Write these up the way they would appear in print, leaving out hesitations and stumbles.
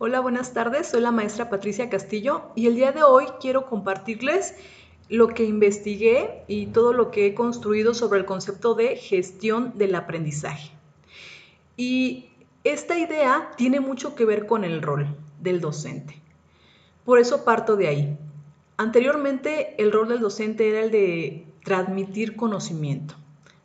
Hola, buenas tardes. Soy la maestra Patricia Castillo y el día de hoy quiero compartirles lo que investigué y todo lo que he construido sobre el concepto de gestión del aprendizaje. Y esta idea tiene mucho que ver con el rol del docente. Por eso parto de ahí. Anteriormente, el rol del docente era el de transmitir conocimiento.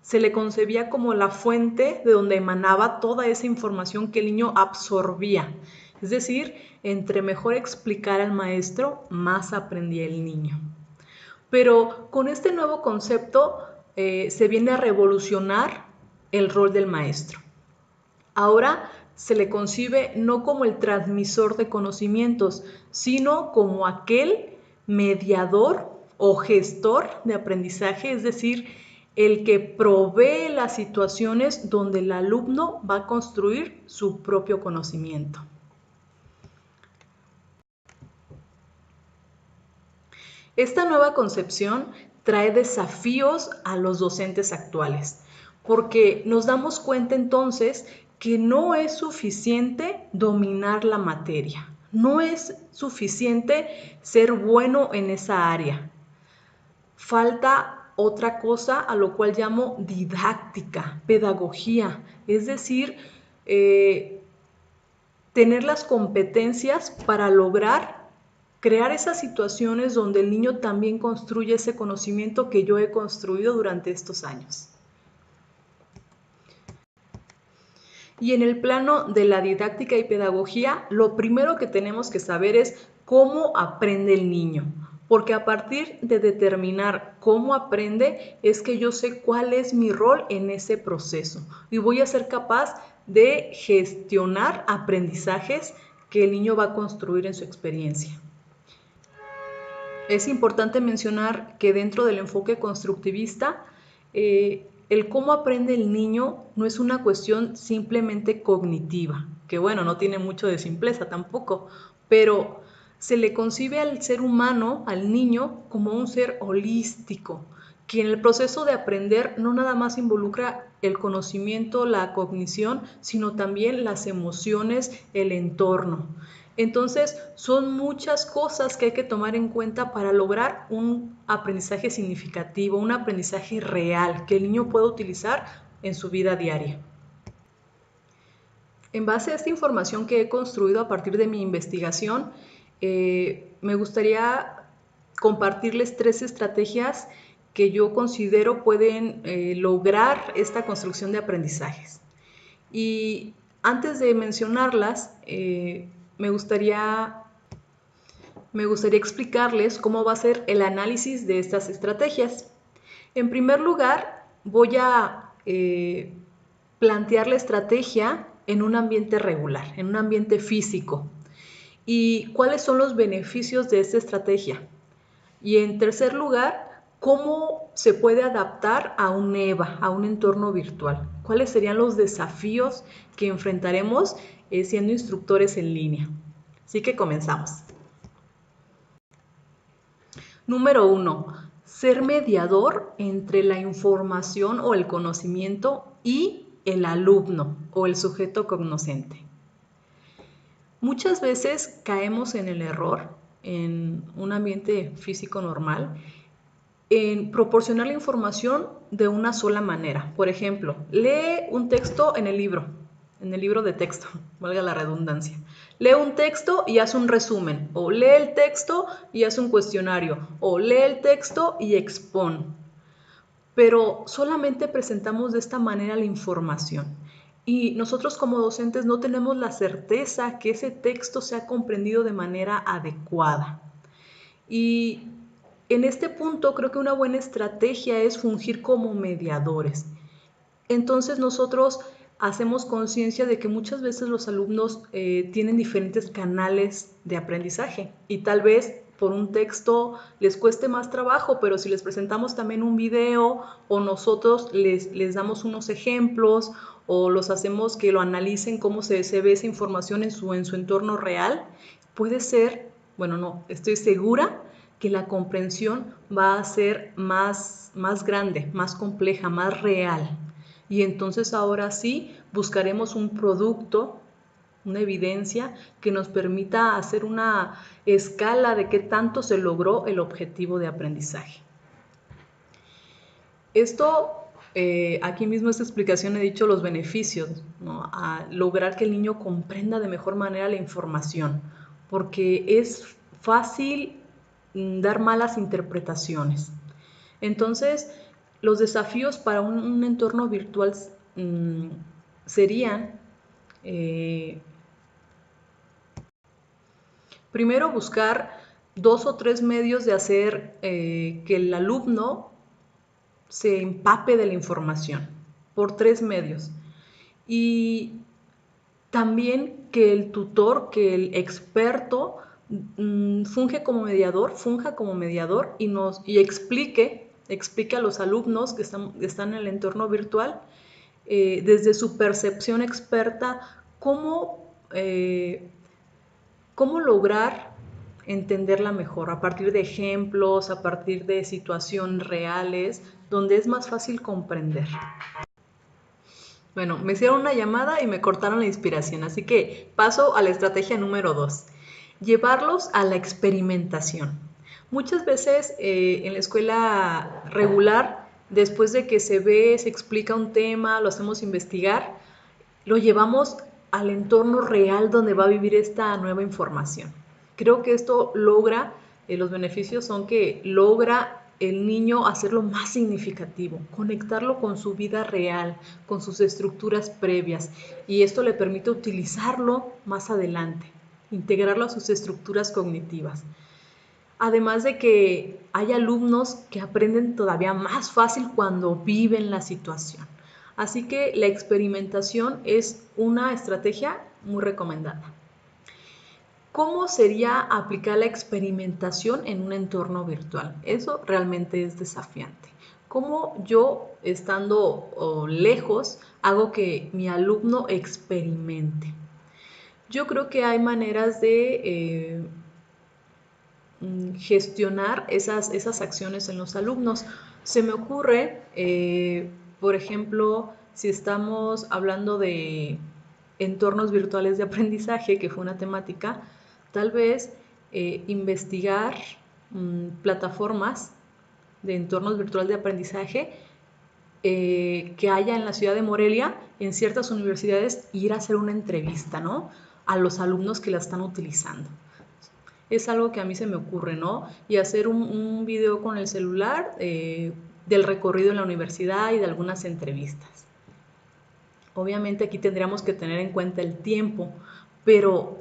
Se le concebía como la fuente de donde emanaba toda esa información que el niño absorbía. Es decir, entre mejor explicara el maestro, más aprendía el niño. Pero con este nuevo concepto se viene a revolucionar el rol del maestro. Ahora se le concibe no como el transmisor de conocimientos, sino como aquel mediador o gestor de aprendizaje, es decir, el que provee las situaciones donde el alumno va a construir su propio conocimiento. Esta nueva concepción trae desafíos a los docentes actuales, porque nos damos cuenta entonces que no es suficiente dominar la materia, no es suficiente ser bueno en esa área. Falta otra cosa a lo cual llamo didáctica, pedagogía, es decir, tener las competencias para lograr crear esas situaciones donde el niño también construye ese conocimiento que yo he construido durante estos años. Y en el plano de la didáctica y pedagogía, lo primero que tenemos que saber es cómo aprende el niño, porque a partir de determinar cómo aprende es que yo sé cuál es mi rol en ese proceso y voy a ser capaz de gestionar aprendizajes que el niño va a construir en su experiencia. Es importante mencionar que dentro del enfoque constructivista, el cómo aprende el niño no es una cuestión simplemente cognitiva, que bueno, no tiene mucho de simpleza tampoco, pero se le concibe al ser humano, al niño, como un ser holístico, que en el proceso de aprender no nada más involucra el conocimiento, la cognición, sino también las emociones, el entorno. Entonces, son muchas cosas que hay que tomar en cuenta para lograr un aprendizaje significativo, un aprendizaje real que el niño pueda utilizar en su vida diaria. En base a esta información que he construido a partir de mi investigación, me gustaría compartirles 3 estrategias que yo considero pueden lograr esta construcción de aprendizajes. Y antes de mencionarlas, me gustaría explicarles cómo va a ser el análisis de estas estrategias. En primer lugar, voy a plantear la estrategia en un ambiente regular, en un ambiente físico. ¿Y cuáles son los beneficios de esta estrategia? Y en tercer lugar, ¿cómo se puede adaptar a un EVA, a un entorno virtual? ¿Cuáles serían los desafíos que enfrentaremos siendo instructores en línea? Así que comenzamos. Número 1. Ser mediador entre la información o el conocimiento y el alumno o el sujeto cognoscente. Muchas veces caemos en el error, en un ambiente físico normal, en proporcionar la información de una sola manera. Por ejemplo, lee un texto en el libro de texto, valga la redundancia. Lee un texto y haz un resumen, o lee el texto y haz un cuestionario, o lee el texto y expón. Pero solamente presentamos de esta manera la información. Y nosotros como docentes no tenemos la certeza que ese texto sea comprendido de manera adecuada. Y en este punto creo que una buena estrategia es fungir como mediadores. Entonces nosotros hacemos conciencia de que muchas veces los alumnos tienen diferentes canales de aprendizaje y tal vez por un texto les cueste más trabajo, pero si les presentamos también un video o nosotros les damos unos ejemplos o los hacemos que lo analicen cómo se ve esa información en su entorno real, puede ser, bueno, no, estoy segura que la comprensión va a ser más grande, más compleja, más real. Y entonces ahora sí buscaremos un producto una evidencia que nos permita hacer una escala de qué tanto se logró el objetivo de aprendizaje. Esto, aquí mismo en esta explicación he dicho los beneficios, ¿no? A lograr que el niño comprenda de mejor manera la información, porque es fácil dar malas interpretaciones. Entonces, los desafíos para un entorno virtual serían, primero, buscar 2 o 3 medios de hacer que el alumno se empape de la información, por 3 medios. Y también que el tutor, que el experto funja como mediador y explique a los alumnos que están en el entorno virtual, desde su percepción experta, cómo lograr entenderla mejor a partir de ejemplos, a partir de situaciones reales, donde es más fácil comprender. Bueno, me hicieron una llamada y me cortaron la inspiración, así que paso a la estrategia número 2, llevarlos a la experimentación. Muchas veces en la escuela regular, después de que se explica un tema, lo hacemos investigar, lo llevamos al entorno real donde va a vivir esta nueva información. Creo que esto logra, los beneficios son que logra el niño hacerlo más significativo, conectarlo con su vida real, con sus estructuras previas, y esto le permite utilizarlo más adelante, integrarlo a sus estructuras cognitivas. Además de que hay alumnos que aprenden todavía más fácil cuando viven la situación. Así que la experimentación es una estrategia muy recomendada. ¿Cómo sería aplicar la experimentación en un entorno virtual? Eso realmente es desafiante. ¿Cómo yo, estando lejos, hago que mi alumno experimente? Yo creo que hay maneras de gestionar esas acciones en los alumnos. Se me ocurre, por ejemplo, si estamos hablando de entornos virtuales de aprendizaje, que fue una temática, tal vez investigar plataformas de entornos virtuales de aprendizaje que haya en la ciudad de Morelia, en ciertas universidades, ir a hacer una entrevista, ¿no?, a los alumnos que la están utilizando. Es algo que a mí se me ocurre, ¿no? Y hacer un video con el celular del recorrido en la universidad y de algunas entrevistas. Obviamente aquí tendríamos que tener en cuenta el tiempo, pero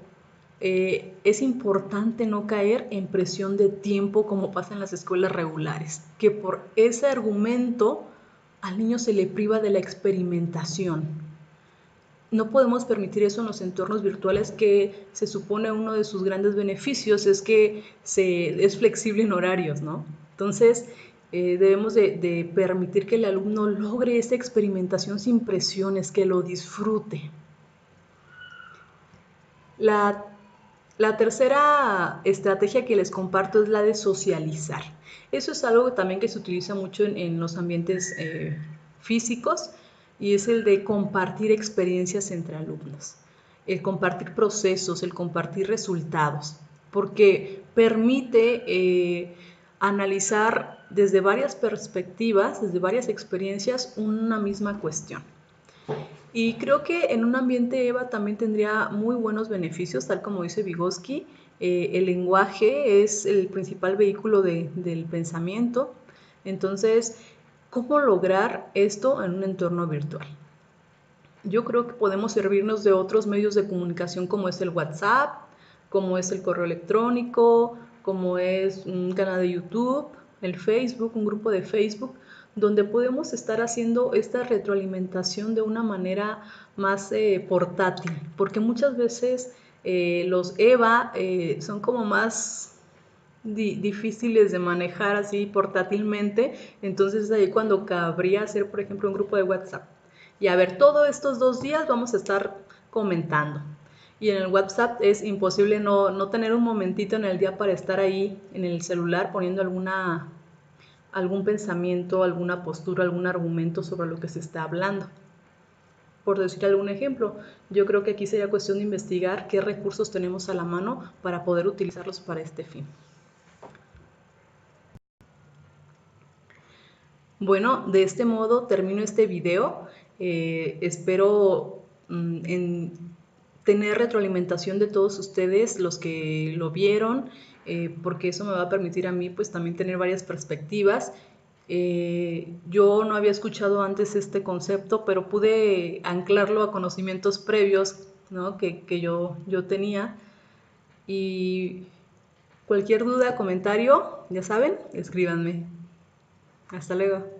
es importante no caer en presión de tiempo como pasa en las escuelas regulares, que por ese argumento al niño se le priva de la experimentación. No podemos permitir eso en los entornos virtuales, que se supone uno de sus grandes beneficios es que es flexible en horarios, ¿no? Entonces, debemos de permitir que el alumno logre esa experimentación sin presiones, que lo disfrute. La tercera estrategia que les comparto es la de socializar. Eso es algo también que se utiliza mucho en los ambientes físicos, y es el de compartir experiencias entre alumnos, el compartir procesos, el compartir resultados, porque permite analizar desde varias perspectivas, desde varias experiencias, una misma cuestión. Y creo que en un ambiente EVA también tendría muy buenos beneficios, tal como dice Vygotsky. El lenguaje es el principal vehículo del pensamiento. Entonces, ¿cómo lograr esto en un entorno virtual? Yo creo que podemos servirnos de otros medios de comunicación, como es el WhatsApp, como es el correo electrónico, como es un canal de YouTube, el Facebook, un grupo de Facebook, donde podemos estar haciendo esta retroalimentación de una manera más portátil, porque muchas veces los EVA son como más difíciles de manejar así portátilmente. Entonces es ahí cuando cabría hacer, por ejemplo, un grupo de WhatsApp. Y a ver, todos estos 2 días vamos a estar comentando. Y en el WhatsApp es imposible no tener un momentito en el día para estar ahí en el celular poniendo algún pensamiento, alguna postura, algún argumento sobre lo que se está hablando. por decir algún ejemplo. Yo creo que aquí sería cuestión de investigar qué recursos tenemos a la mano para poder utilizarlos para este fin. Bueno, de este modo termino este video. Espero tener retroalimentación de todos ustedes, los que lo vieron, porque eso me va a permitir a mí pues también tener varias perspectivas. Yo no había escuchado antes este concepto, pero pude anclarlo a conocimientos previos, ¿no? que yo tenía. Y cualquier duda, comentario, ya saben, escríbanme. Hasta luego.